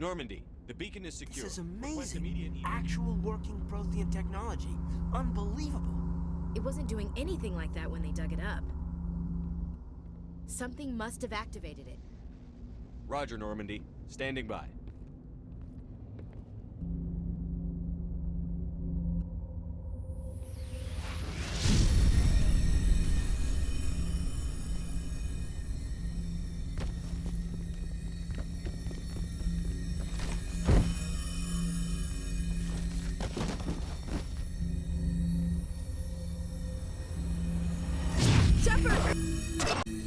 Normandy, the beacon is secure. This is amazing. Actual working Prothean technology. Unbelievable. It wasn't doing anything like that when they dug it up. Something must have activated it. Roger, Normandy. Standing by. Shepard!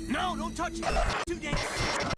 No, don't touch it! Too dangerous!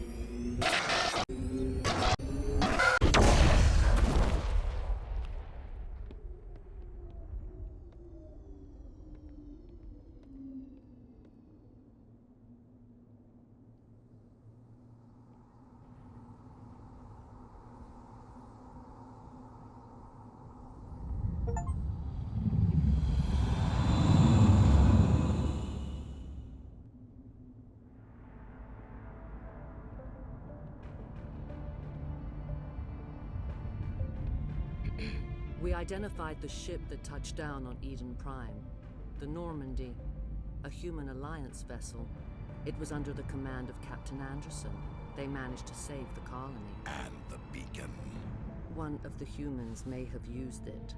We identified the ship that touched down on Eden Prime. The Normandy, a human alliance vessel. It was under the command of Captain Anderson. They managed to save the colony. And the beacon. One of the humans may have used it.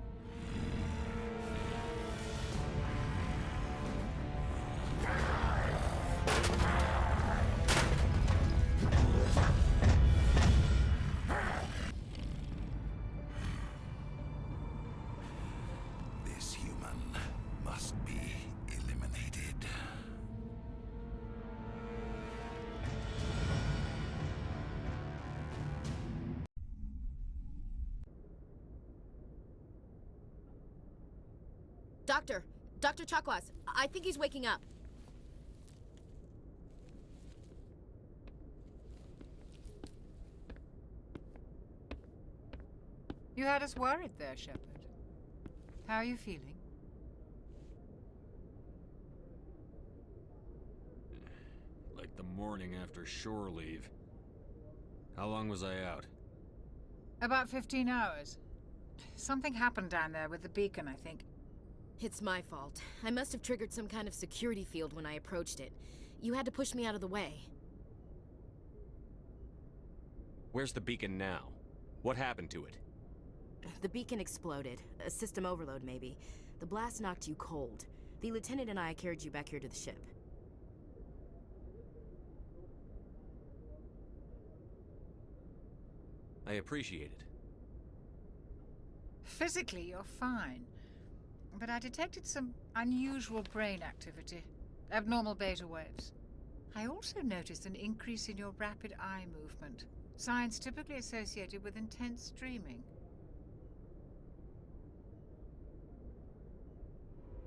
This human must be eliminated. Dr. Chakwas, I think he's waking up. You had us worried there, Shepard. How are you feeling? Like the morning after shore leave. How long was I out? About 15 hours. Something happened down there with the beacon, I think. It's my fault. I must have triggered some kind of security field when I approached it. You had to push me out of the way. Where's the beacon now? What happened to it? The beacon exploded. A system overload, maybe. The blast knocked you cold. The lieutenant and I carried you back here to the ship. I appreciate it. Physically, you're fine. But I detected some unusual brain activity. Abnormal beta waves. I also noticed an increase in your rapid eye movement. Signs typically associated with intense dreaming.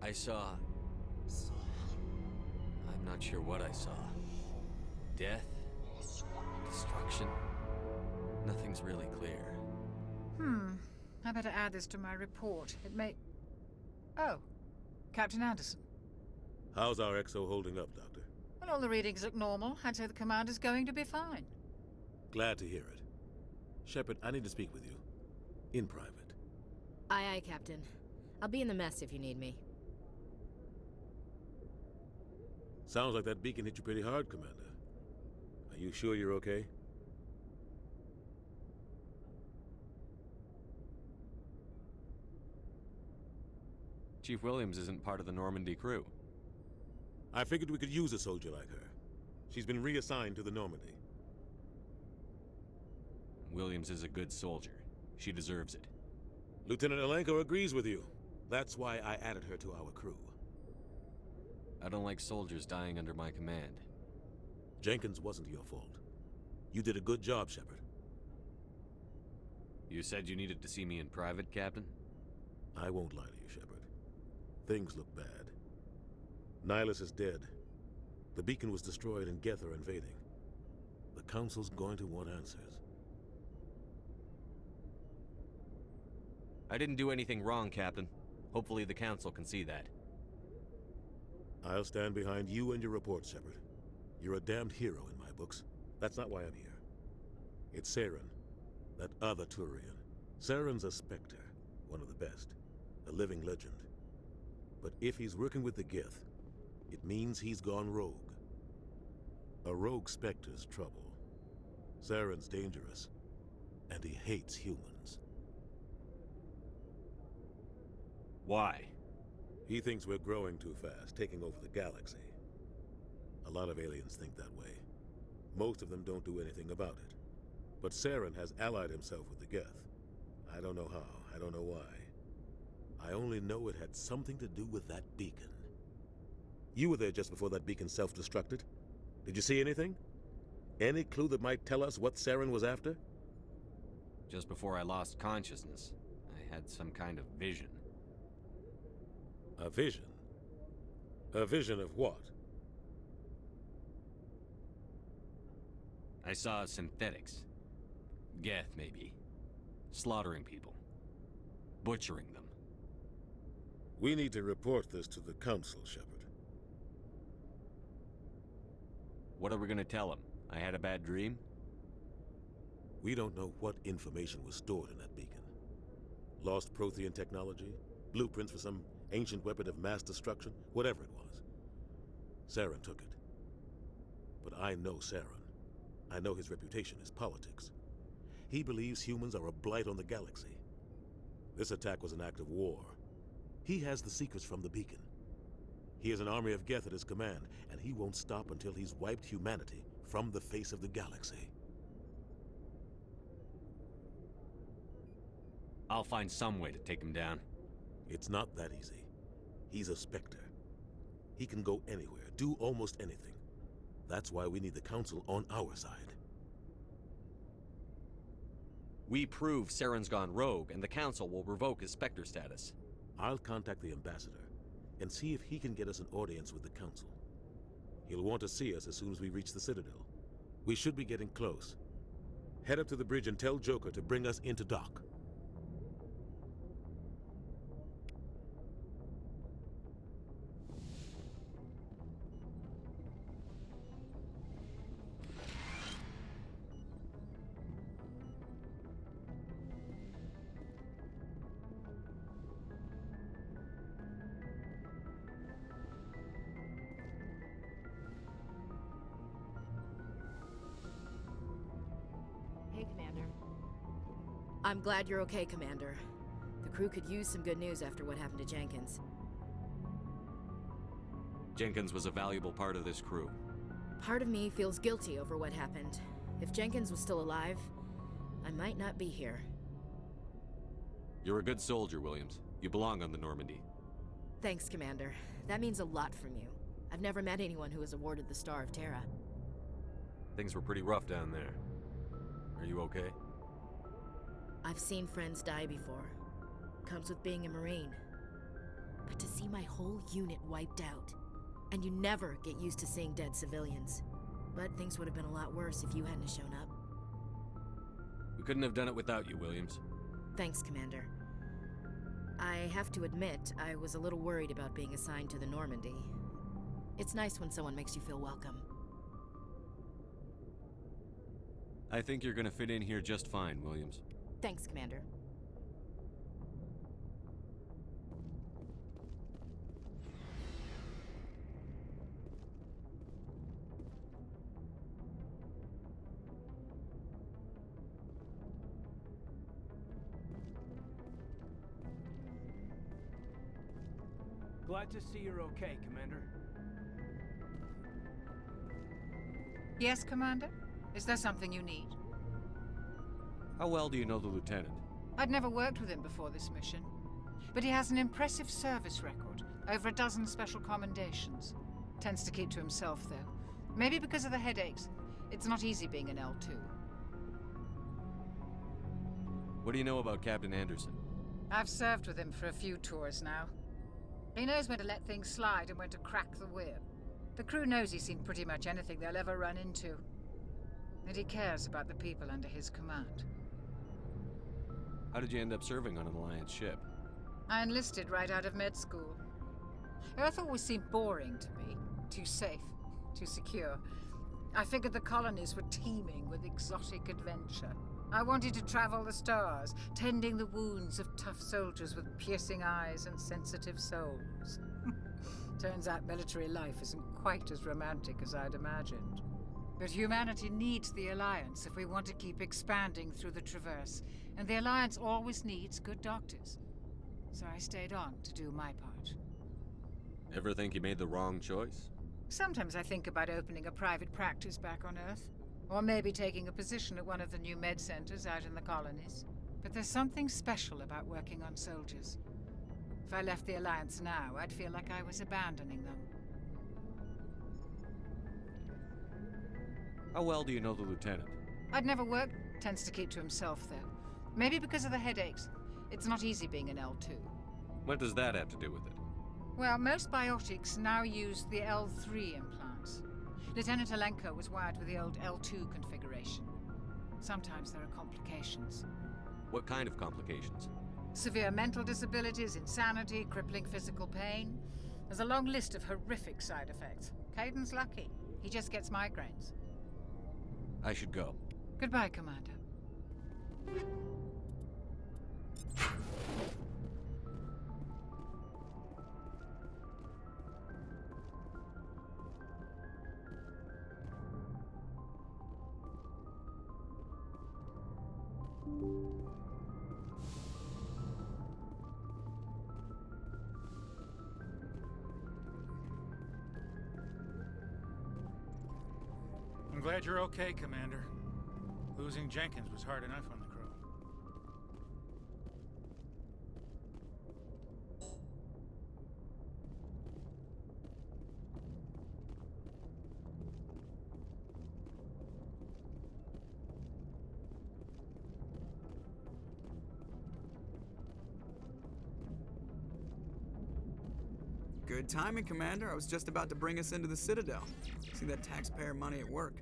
I saw... I'm not sure what I saw. Death? Destruction? Nothing's really clear. I better add this to my report. It may... Oh, Captain Anderson. How's our XO holding up, Doctor? Well, all the readings look normal. I'd say the commander's going to be fine. Glad to hear it. Shepard, I need to speak with you. In private. Aye, aye, Captain. I'll be in the mess if you need me. Sounds like that beacon hit you pretty hard, Commander. Are you sure you're okay? Chief Williams isn't part of the Normandy crew. I figured we could use a soldier like her. She's been reassigned to the Normandy. Williams is a good soldier. She deserves it. Lieutenant Alenko agrees with you. That's why I added her to our crew. I don't like soldiers dying under my command. Jenkins wasn't your fault. You did a good job, Shepard. You said you needed to see me in private, Captain? I won't lie to you, Shepard. Things look bad. Nihilus is dead. The beacon was destroyed and Geth are invading. The Council's going to want answers. I didn't do anything wrong, Captain. Hopefully the Council can see that. I'll stand behind you and your report, Shepard. You're a damned hero in my books. That's not why I'm here. It's Saren. That other Turian. Saren's a Spectre, one of the best. A living legend. But if he's working with the Geth, it means he's gone rogue. A rogue Spectre's trouble. Saren's dangerous, and he hates humans. Why? He thinks we're growing too fast, taking over the galaxy. A lot of aliens think that way. Most of them don't do anything about it. But Saren has allied himself with the Geth. I don't know how, I don't know why. I only know it had something to do with that beacon. You were there just before that beacon self-destructed. Did you see anything? Any clue that might tell us what Saren was after? Just before I lost consciousness, I had some kind of vision. A vision? A vision of what? I saw synthetics. Geth, maybe. Slaughtering people. Butchering them. We need to report this to the Council, Shepard. What are we gonna tell them? I had a bad dream? We don't know what information was stored in that beacon. Lost Prothean technology? Blueprints for some ancient weapon of mass destruction? Whatever it was. Saren took it. But I know Saren. I know his reputation is politics. He believes humans are a blight on the galaxy. This attack was an act of war. He has the secrets from the beacon. He has an army of Geth at his command, and he won't stop until he's wiped humanity from the face of the galaxy. I'll find some way to take him down. It's not that easy. He's a Spectre. He can go anywhere, do almost anything. That's why we need the Council on our side. We prove Saren's gone rogue, and the Council will revoke his Spectre status. I'll contact the ambassador and see if he can get us an audience with the Council. He'll want to see us as soon as we reach the Citadel. We should be getting close. Head up to the bridge and tell Joker to bring us into dock. Hey, Commander. I'm glad you're okay, Commander. The crew could use some good news after what happened to Jenkins. Jenkins was a valuable part of this crew. Part of me feels guilty over what happened. If Jenkins was still alive, I might not be here. You're a good soldier, Williams. You belong on the Normandy. Thanks, Commander. That means a lot from you. I've never met anyone who was awarded the Star of Terra. Things were pretty rough down there. Are you okay? I've seen friends die before. Comes with being a Marine. But to see my whole unit wiped out, and you never get used to seeing dead civilians. But things would have been a lot worse if you hadn't shown up. We couldn't have done it without you, Williams. Thanks, Commander. I have to admit, I was a little worried about being assigned to the Normandy. It's nice when someone makes you feel welcome. I think you're gonna fit in here just fine, Williams. Thanks, Commander. Glad to see you're okay, Commander. Yes, Commander? Is there something you need? How well do you know the lieutenant? I'd never worked with him before this mission. But he has an impressive service record. Over a dozen special commendations. Tends to keep to himself, though. Maybe because of the headaches. It's not easy being an L2. What do you know about Captain Anderson? I've served with him for a few tours now. He knows when to let things slide and when to crack the whip. The crew knows he's seen pretty much anything they'll ever run into. And he cares about the people under his command. How did you end up serving on an Alliance ship? I enlisted right out of med school. Earth always seemed boring to me. Too safe, too secure. I figured the colonies were teeming with exotic adventure. I wanted to travel the stars, tending the wounds of tough soldiers with piercing eyes and sensitive souls. Turns out military life isn't quite as romantic as I'd imagined. But humanity needs the Alliance if we want to keep expanding through the Traverse, and the Alliance always needs good doctors. So I stayed on to do my part. Ever think you made the wrong choice? Sometimes I think about opening a private practice back on Earth, or maybe taking a position at one of the new med centers out in the colonies. But there's something special about working on soldiers. If I left the Alliance now, I'd feel like I was abandoning them. How well do you know the lieutenant? I'd never worked, tends to keep to himself though. Maybe because of the headaches. It's not easy being an L2. What does that have to do with it? Well, most biotics now use the L3 implants. Lieutenant Alenko was wired with the old L2 configuration. Sometimes there are complications. What kind of complications? Severe mental disabilities, insanity, crippling physical pain. There's a long list of horrific side effects. Caden's lucky. He just gets migraines. I should go. Goodbye, Commander. I'm glad you're okay, Commander. Losing Jenkins was hard enough on the crew. Good timing, Commander. I was just about to bring us into the Citadel. See that taxpayer money at work.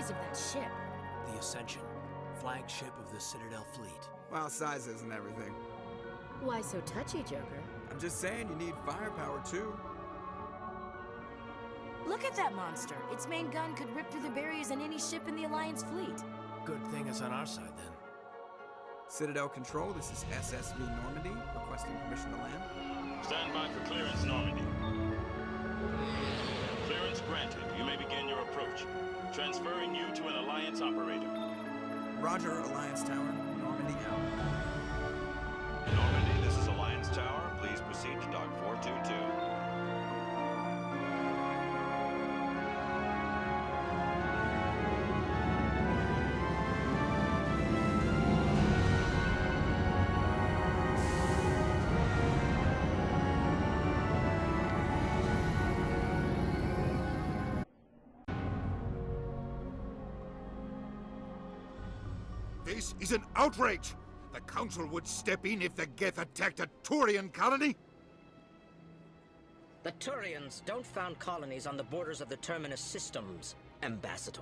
Of that ship. The Ascension, flagship of the Citadel fleet. Well, size isn't everything. Why so touchy, Joker? I'm just saying you need firepower, too. Look at that monster. Its main gun could rip through the barriers in any ship in the Alliance fleet. Good thing it's on our side, then. Citadel Control, this is SSV Normandy, requesting permission to land. Stand by for clearance, Normandy. Clearance granted. You may begin your approach. Transferring you to an Alliance operator. Roger, Alliance Tower. Normandy out. Normandy, this is Alliance Tower. Please proceed to Dock 422. This is an outrage! The Council would step in if the Geth attacked a Turian colony? The Turians don't found colonies on the borders of the Terminus systems, Ambassador.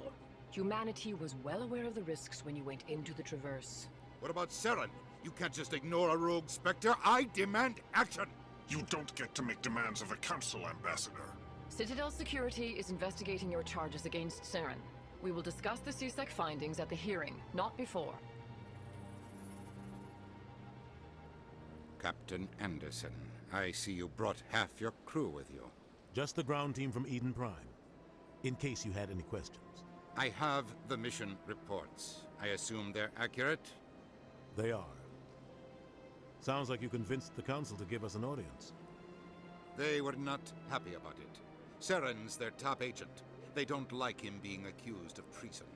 Humanity was well aware of the risks when you went into the Traverse. What about Saren? You can't just ignore a rogue Spectre. I demand action! You don't get to make demands of the Council, Ambassador. Citadel Security is investigating your charges against Saren. We will discuss the CSEC findings at the hearing, not before. Captain Anderson, I see you brought half your crew with you. Just the ground team from Eden Prime, in case you had any questions. I have the mission reports. I assume they're accurate? They are. Sounds like you convinced the Council to give us an audience. They were not happy about it. Saren's their top agent. They don't like him being accused of treason.